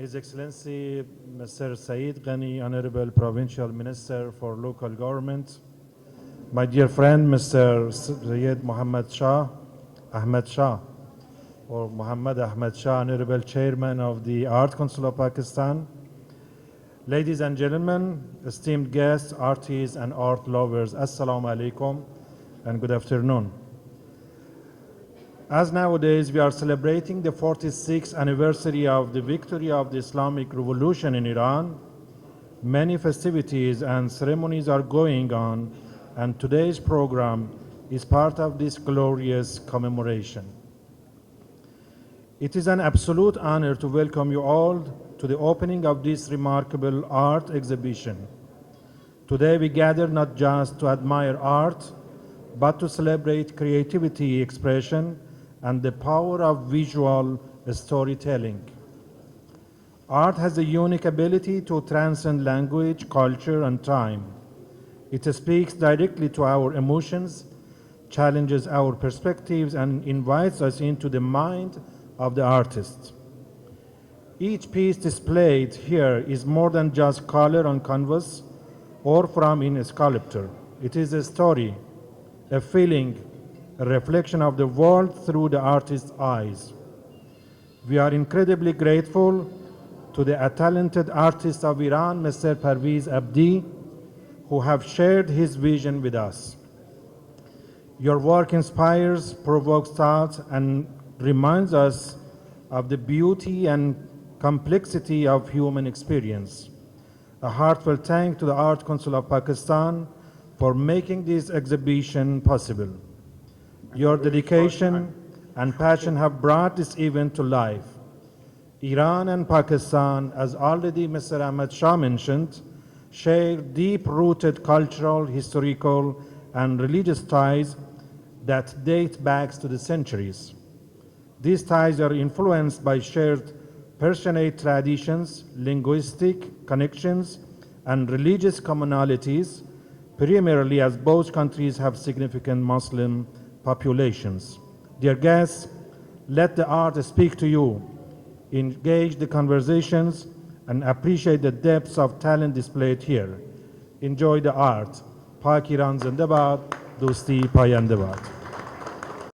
His Excellency Mr. Saeed Ghani, Honorable Provincial Minister for Local Government, my dear friend Mr. Syed Ahmed Shah, or Muhammad Ahmed Shah, Honorable Chairman of the Art Council of Pakistan, ladies and gentlemen, esteemed guests, artists and art lovers, Assalamu alaikum and good afternoon. As nowadays we are celebrating the 46th anniversary of the victory of the Islamic Revolution in Iran, many festivities and ceremonies are going on, and today's program is part of this glorious commemoration. It is an absolute honor to welcome you all to the opening of this remarkable art exhibition. Today we gather not just to admire art, but to celebrate creativity, expression, and the power of visual storytelling. Art has a unique ability to transcend language, culture, and time. It speaks directly to our emotions, challenges our perspectives, and invites us into the mind of the artist. Each piece displayed here is more than just color on canvas or from in a sculpture. It is a story, a feeling, a reflection of the world through the artist's eyes. We are incredibly grateful to the talented artists of Iran, Mr. Parviz Abdi, who have shared his vision with us. Your work inspires, provokes thought, and reminds us of the beauty and complexity of human experience. A heartfelt thanks to the Art Council of Pakistan for making this exhibition possible. Your dedication and passion have brought this event to life. Iran and Pakistan, as already Mr. Ahmed Shah mentioned, share deep-rooted cultural, historical, and religious ties that date back to the centuries. These ties are influenced by shared Persianate traditions, linguistic connections, and religious commonalities, primarily as both countries have significant Muslim populations. Dear guests, let the art speak to you, engage the conversations, and appreciate the depths of talent displayed here. Enjoy the art. Pak Iran Zindabad, Dosti Payandabad.